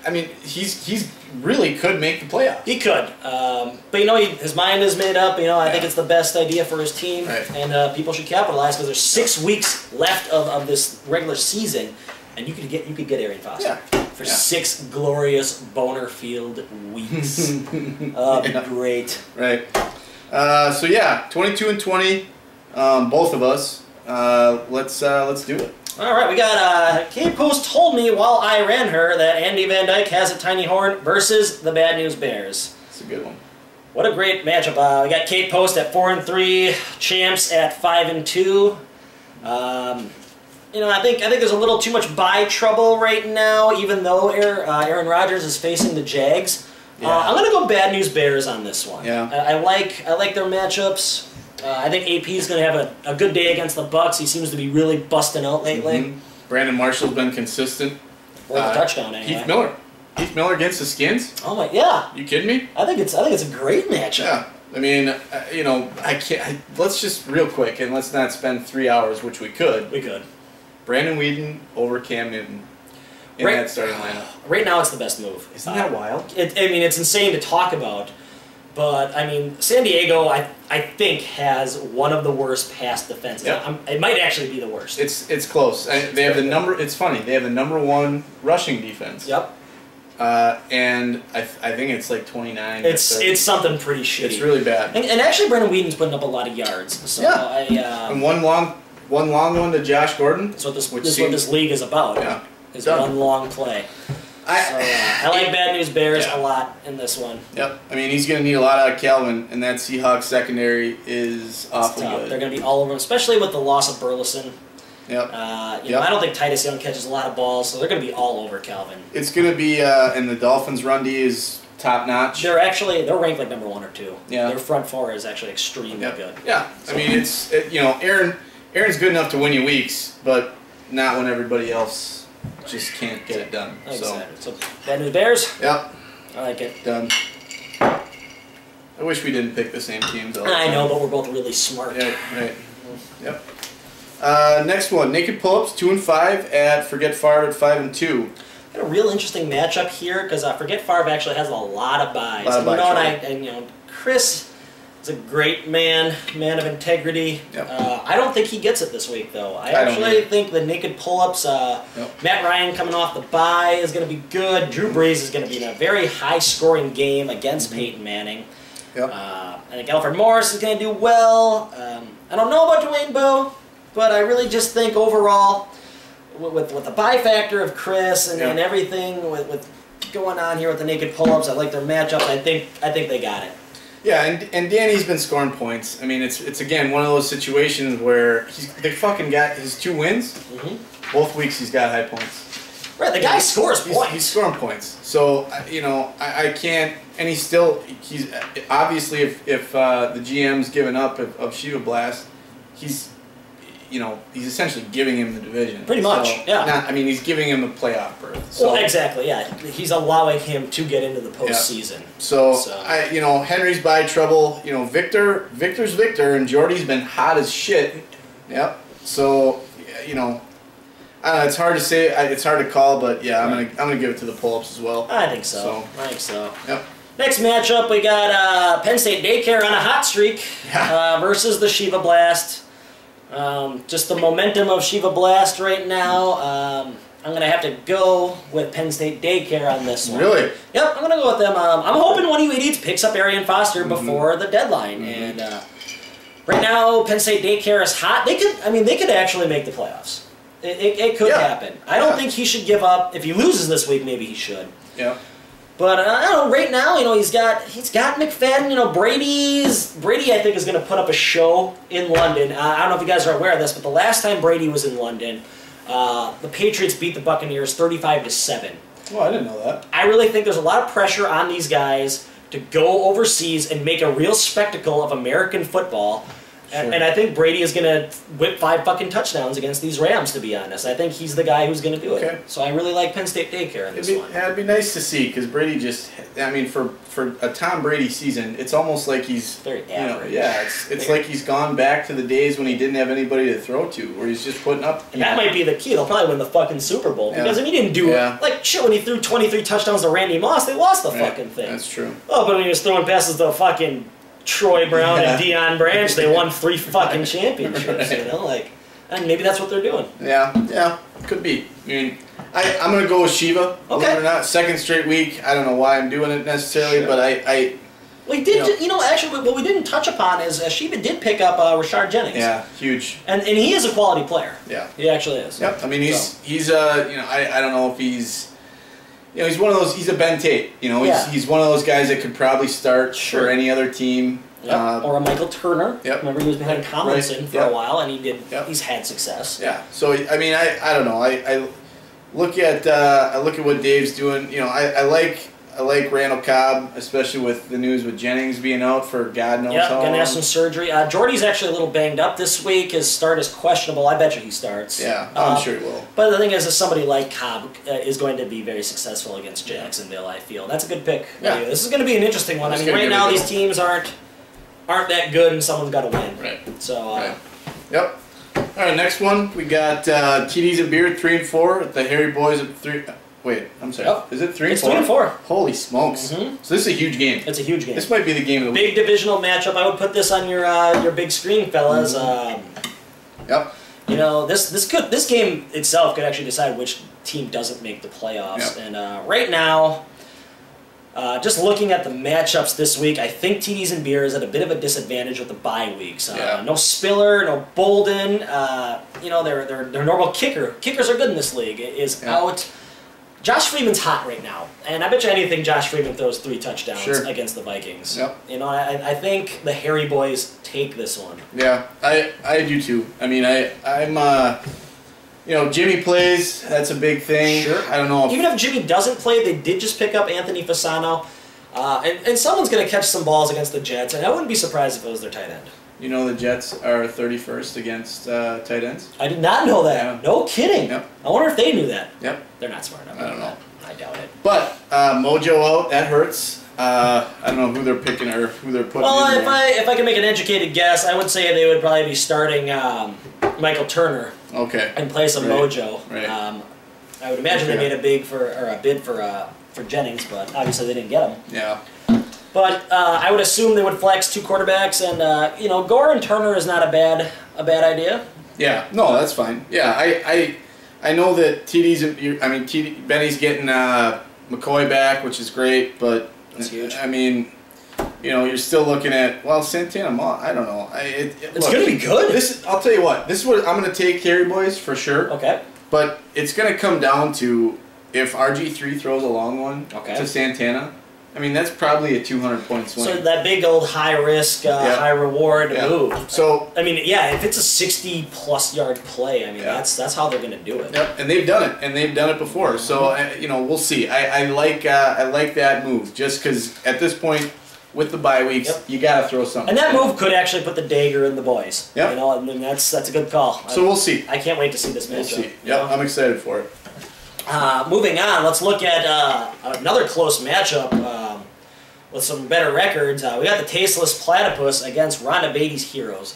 I mean, he's really could make the playoffs. He could, but you know, his mind is made up. You know, I think it's the best idea for his team, and people should capitalize because there's 6 weeks left of this regular season, and you could get Arian Foster for 6 glorious boner field weeks. It'd be great. Right. So yeah, 22 and 20, both of us. Let's do it. All right, we got Kate Post told me while I ran her that Andy Van Dyke has a tiny horn versus the Bad News Bears. It's a good one. What a great matchup. We got Kate Post at 4 and 3, Champs at 5 and 2. You know, I think there's a little too much bye trouble right now, even though Aaron Rodgers is facing the Jags. I'm gonna go Bad News Bears on this one. Yeah. I like their matchups. I think AP is going to have a good day against the Bucks. He seems to be really busting out lately. Brandon Marshall's been consistent. Or the touchdown anyway. Heath Miller against the Skins. Oh my, yeah. You kidding me? I think it's a great matchup. Yeah. I mean, you know, let's just real quick and let's not spend 3 hours, which we could. We could. Brandon Weeden over Cam Newton in that starting lineup. Right now, it's the best move. Isn't that wild? I mean, it's insane to talk about. But, I mean, San Diego, I think, has one of the worst pass defenses. Yep. It might actually be the worst. It's close. They have the number. It's funny. They have the #1 rushing defense. Yep. And I think it's like 29. It's something pretty shitty. It's really bad. And actually, Brandon Whedon's putting up a lot of yards. So and one long one to Josh Gordon. That's what this league is about. Yeah. Is one long play. I like Bad News Bears a lot in this one. Yep. I mean, he's going to need a lot out of Calvin, and that Seahawks secondary is awfully good. They're going to be all over him, especially with the loss of Burleson. Yep. You know, I don't think Titus Young catches a lot of balls, so they're going to be all over Calvin. It's going to be, and the Dolphins' run D is top notch. They're ranked like #1 or 2. Yeah. Their front four is actually extremely good. Yeah. I mean, you know, Aaron's good enough to win you weeks, but not when everybody else just can't get it done. Exactly. So Bad News Bears? Yep. I like it. Done. I wish we didn't pick the same teams all the time. I know, but we're both really smart. Yeah, right. Yep. Next one, Naked Pull-Ups, 2 and 5 at Forget Favre at 5 and 2. Got a real interesting matchup here because Forget Favre actually has a lot of buys. And you know, Chris is a great man of integrity. Yep. I don't think he gets it this week though. I actually think the Naked Pull-Ups. Matt Ryan coming off the bye is going to be good. Drew Brees is going to be in a very high-scoring game against Peyton Manning. Yep. I think Alfred Morris is going to do well. I don't know about Dwayne Bowe. But I really just think overall, with the buy factor of Chris and everything with going on here with the naked pull-ups, I like their matchups. I think they got it. Yeah, and Danny's been scoring points. I mean, it's again one of those situations where they fucking got his 2 wins. Both weeks he's got high points. Right, the guy scores points. He's scoring points. So I can't. And he's obviously if the GM's given up of Shiva Blast, he's essentially giving him the division. Pretty much, yeah. He's giving him a playoff berth. So. Well, exactly, yeah. He's allowing him to get into the postseason. Yeah. So Henry's by trouble. Victor's Victor, and Jordy's been hot as shit. Yep. So, I don't know, it's hard to say. It's hard to call, but yeah, I'm gonna give it to the pull-ups as well. I think so. Yep. Next matchup, we got Penn State Daycare on a hot streak versus the Shiva Blast. Just the momentum of Shiva Blast right now. I'm going to have to go with Penn State Daycare on this one. Really? Yep, I'm going to go with them. I'm hoping one of you idiots picks up Arian Foster before the deadline. And right now, Penn State Daycare is hot. They could actually make the playoffs. It could happen. I don't think he should give up. If he loses this week, maybe he should. Yeah. But I don't know. Right now, he's got McFadden. Brady, I think, is going to put up a show in London. I don't know if you guys are aware of this, but the last time Brady was in London, the Patriots beat the Buccaneers 35-7. Well, I didn't know that. I really think there's a lot of pressure on these guys to go overseas and make a real spectacle of American football. Sure. And I think Brady is going to whip 5 fucking touchdowns against these Rams, to be honest. I think he's the guy who's going to do it. So I really like Penn State Daycare in this one. Yeah, it'd be nice to see, because Brady for a Tom Brady season, it's almost like he's... Very average. It's like he's gone back to the days when he didn't have anybody to throw to, where he's just putting up... And that might be the key. They'll probably win the fucking Super Bowl. Because he didn't do... when he threw 23 touchdowns to Randy Moss, they lost the fucking thing. That's true. Oh, but when he was throwing passes to fucking... Troy Brown and Deion Branch, they won 3 fucking championships, and maybe that's what they're doing. Yeah, could be. I'm going to go with Shiva. Believe it or not, 2nd straight week. I don't know why I'm doing it necessarily, but we did, actually, what we didn't touch upon is Shiva did pick up Rashard Jennings. Yeah, huge. And he is a quality player. Yeah. He actually is. Yep. He's I don't know if he's... he's one of those. He's a Ben Tate. He's one of those guys that could probably start for any other team. Yep. Or a Michael Turner. Yep. Remember, he was behind Tomlinson for a while, and he did. Yep. He's had success. Yeah. So I don't know. I look at what Dave's doing. I like Randall Cobb, especially with the news with Jennings being out for God knows how long. Gonna have some surgery. Jordy's actually a little banged up this week. His start is questionable. I bet you he starts. Yeah, I'm sure he will. But the thing is somebody like Cobb is going to be very successful against Jacksonville, I feel. That's a good pick. Yeah. This is going to be an interesting one. Right now these teams aren't that good, and someone's got to win. Right. So. Yep. All right, next one we got TDs and Beer 3-4. The Harry Boys at 3. Wait, I'm sorry. Yep. Is it 3-4? It's 3-4. Holy smokes! So this is a huge game. It's a huge game. This might be the game of the week. Big divisional matchup. I would put this on your big screen, fellas. Yep. This game itself could actually decide which team doesn't make the playoffs. Yep. And right now, just looking at the matchups this week, I think TDs and Beer is at a bit of a disadvantage with the bye weeks. No Spiller, no Bolden. Their normal kicker. Kickers are good in this league. Is out. Josh Freeman's hot right now, and I bet you anything Josh Freeman throws 3 touchdowns against the Vikings. Yep. I think the Harry Boys take this one. Yeah, I do too. Jimmy plays. That's a big thing. Sure. I don't know. Even if Jimmy doesn't play, they did just pick up Anthony Fasano, and someone's going to catch some balls against the Jets, and I wouldn't be surprised if it was their tight end. The Jets are 31st against tight ends? I did not know that. Yeah. No kidding. Yep. I wonder if they knew that. Yep. They're not smart enough. I don't know. I doubt it. But Mojo out, that hurts. I don't know who they're picking or who they're putting in there. If I can make an educated guess, I would say they would probably be starting Michael Turner. Okay. In place of Mojo. Right. I would imagine they made a bid for Jennings, but obviously they didn't get him. Yeah. But I would assume they would flex 2 quarterbacks, and Gore and Turner is not a bad idea. Yeah, no, that's fine. Yeah, I know that Benny's getting McCoy back, which is great, but that's huge. you're still looking at, well, Santana Moss, I don't know. It's going to be good. I'll tell you what, this is what I'm going to take Terry Boys for sure. Okay. But it's going to come down to if RG3 throws a long one to Santana. I mean, that's probably a 200-point swing. So that big old high-risk, high-reward move. So I mean, if it's a 60-plus yard play, I mean, that's how they're going to do it. Yep, and they've done it, and they've done it before. So we'll see. I like that move just because at this point with the bye weeks, you got to throw something. And that move could actually put the dagger in the boys. Yep. And that's a good call. So we'll see. I can't wait to see this matchup. We'll see. Yep, I'm excited for it. Moving on, let's look at another close matchup with some better records. We got the Tasteless Platypus against Rhonda Beatty's Heroes.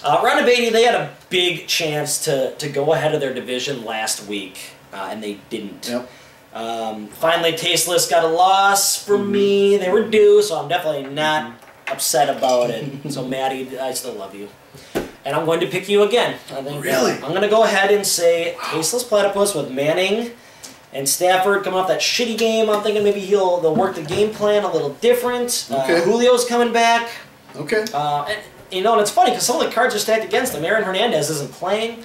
Rhonda Beatty, they had a big chance to go ahead of their division last week, and they didn't. Yep. Finally, Tasteless got a loss for me. They were due, so I'm definitely not upset about it. So, Maddie, I still love you. And I'm going to pick you again. I think really? I'm going to go ahead and say Tasteless Platypus with Manning and Stafford coming off that shitty game. I'm thinking maybe they'll work the game plan a little different. Okay. Julio's coming back. Okay. And it's funny because some of the cards are stacked against him. Aaron Hernandez isn't playing.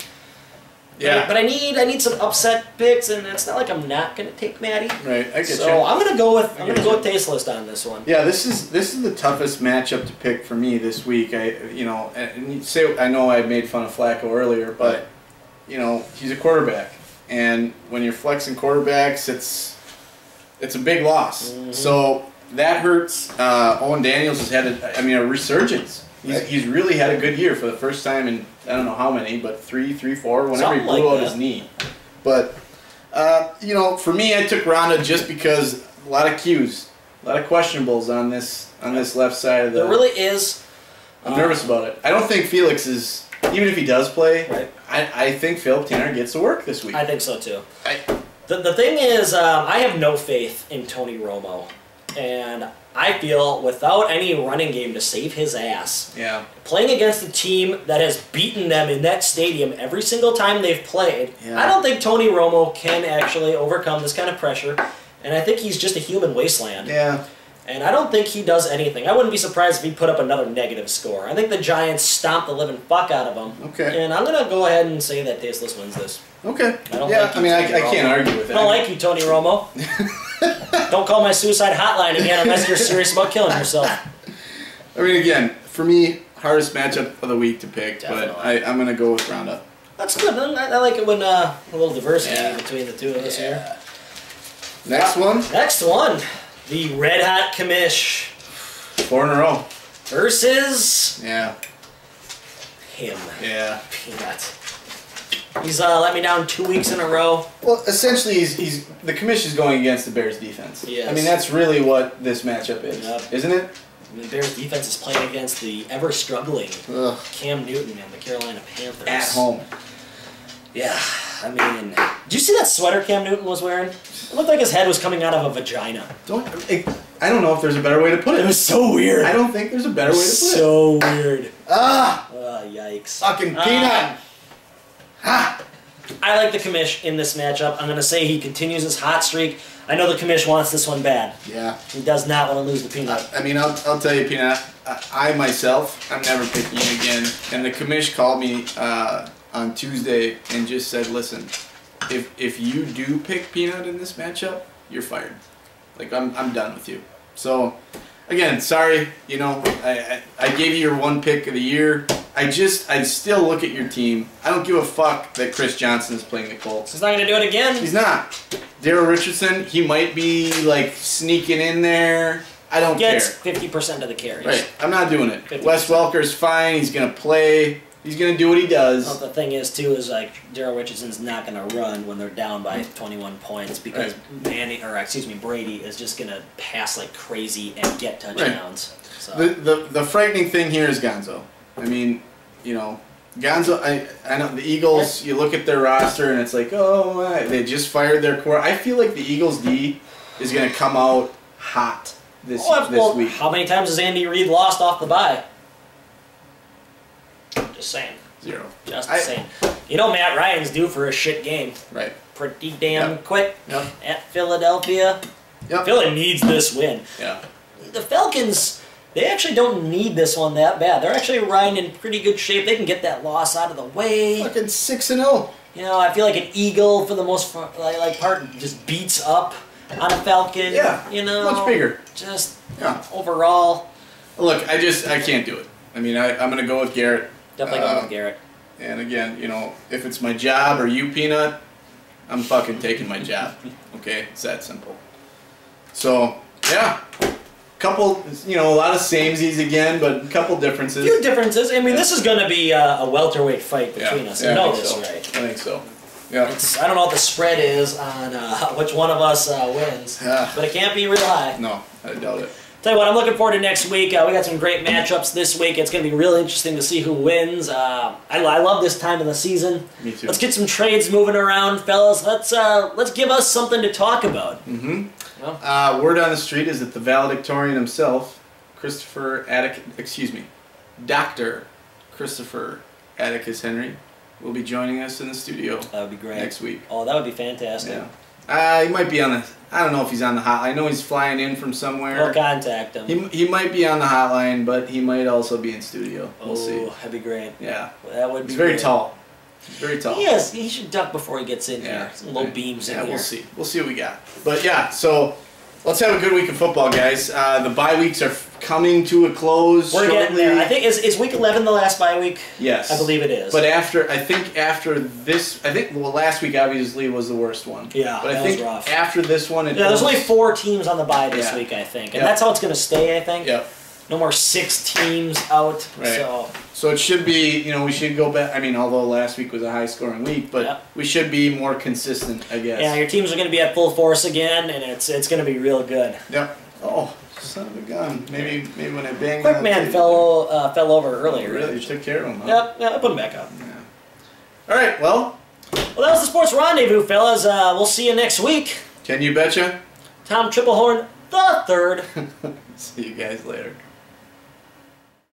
Yeah. But I need some upset picks, and it's not like I'm not going to take Maddie. Right. I get you. So I'm going to go with Tasteless on this one. Yeah, this is the toughest matchup to pick for me this week. And I know I made fun of Flacco earlier, but he's a quarterback, and when you're flexing quarterbacks, it's a big loss. Mm-hmm. So that hurts. Owen Daniels has had a resurgence. He's really had a good year for the first time in I don't know how many, but 3, 4, whenever he blew out his knee. But for me, I took Rhonda just because a lot of Qs, a lot of questionables on this left side of the. There really is. I'm nervous about it. I don't think Felix is, even if he does play. Right. I think Philip Tanner gets to work this week. I think so too. The thing is, I have no faith in Tony Romo, and I feel without any running game to save his ass, playing against a team that has beaten them in that stadium every single time they've played, I don't think Tony Romo can actually overcome this kind of pressure, and I think he's just a human wasteland. Yeah. And I don't think he does anything. I wouldn't be surprised if he put up another negative score. I think the Giants stomped the living fuck out of him. Okay. And I'm going to go ahead and say that Tasteless wins this. Okay. I can't argue with that. I don't like you, Tony Romo. Don't call my suicide hotline again unless you're serious about killing yourself. I mean, again, for me, hardest matchup of the week to pick, Definitely. but I'm going to go with Rhonda. That's good. I like it when a little diversity between the two of us here. Next one? Next one. The Red Hot Commish. 4 in a row. Versus... Yeah. Him. Yeah. Peanut. He's let me down 2 weeks in a row. Well, essentially, he's the commission is going against the Bears' defense. Yes. I mean, that's really what this matchup is, isn't it? The Bears' defense is playing against the ever-struggling Cam Newton and the Carolina Panthers. At home. Yeah, I mean, did you see that sweater Cam Newton was wearing? It looked like his head was coming out of a vagina. I don't know if there's a better way to put it. It was so weird. I don't think there's a better way to put it. So weird. Yikes. Fucking Peanut. I like the commish in this matchup. I'm going to say he continues his hot streak. I know the commish wants this one bad. Yeah. He does not want to lose the Peanut. I'll tell you, Peanut, I myself, I'm never picking you again. And the commish called me on Tuesday and just said, listen, if you do pick Peanut in this matchup, you're fired. Like, I'm done with you. So, again, sorry, I gave you your one pick of the year. I still look at your team. I don't give a fuck that Chris Johnson is playing the Colts. He's not going to do it again. He's not. Daryl Richardson, he might be, sneaking in there. I don't care. Gets 50% of the carries. Right. I'm not doing it. 50%. Wes Welker's fine. He's going to play. He's going to do what he does. Well, the thing is, too, is Daryl Richardson's not going to run when they're down by 21 points because Brady is just going to pass like crazy and get touchdowns. Right. So. The frightening thing here is Gonzo. I mean, Gonzo, I know the Eagles, you look at their roster and it's like, they just fired their core. I feel like the Eagles D is going to come out hot this week. How many times has Andy Reid lost off the bye? Just saying. 0. Just saying. Matt Ryan's due for a shit game. Right. Pretty damn quick at Philadelphia. Yep. Philly needs this win. Yeah. The Falcons, they actually don't need this one that bad. They're actually riding in pretty good shape. They can get that loss out of the way. Fucking 6-0. You know, I feel like an Eagle for the most part just beats up on a Falcon. Yeah, you know, much bigger. Just overall. Look, I can't do it. I mean, I'm gonna go with Garrett. Definitely going with Garrett. And again, you know, if it's my job or you, Peanut, I'm fucking taking my job. Okay, it's that simple. So yeah, couple, you know, a lot of samesies again, but a couple differences. A few differences. I mean, this is going to be a welterweight fight between us. You know this, right? I think so. Yeah. I don't know what the spread is on which one of us wins, but it can't be real high. No, I doubt it. Tell you what, I'm looking forward to next week. We got some great matchups this week. It's going to be real interesting to see who wins. I love this time of the season. Me too. Let's get some trades moving around, fellas. Let's give us something to talk about. Mm-hmm. Well, word on the street is that the valedictorian himself, Dr. Christopher Atticus Henry, will be joining us in the studio. That would be great. Next week. Oh, that would be fantastic. Yeah. He might be on the. I don't know if he's on the hotline. I know he's flying in from somewhere. We'll contact him. He might be on the hotline, but he might also be in studio. We'll see. That'd be great. Yeah. That would be He's very great. tall. He's very tall. He is. He should duck before he gets in Yeah. here. Some low beams in here. We'll see. We'll see what we got. But yeah, so let's have a good week of football, guys. The bye weeks are coming to a close. We're shortly. getting there. I think is week 11 the last bye week? Yes. I believe it is. But after this, last week obviously was the worst one. Yeah, but I that think was rough. after this one, there's only 4 teams on the bye this week, I think, and that's how it's going to stay. I think. Yep. No more 6 teams out. Right. So it should be, you know, we should go back. I mean, although last week was a high-scoring week, but we should be more consistent, I guess. Yeah, your teams are going to be at full force again, and it's going to be real good. Yep. Oh, son of a gun. Maybe when I bang. Quick man fell over earlier. Oh, really? You took care of him, huh? Yep. I put him back up. Yeah. All right. Well, that was the Sports Rendezvous, fellas. We'll see you next week. Can you betcha? Tom Triplehorn the third. See you guys later.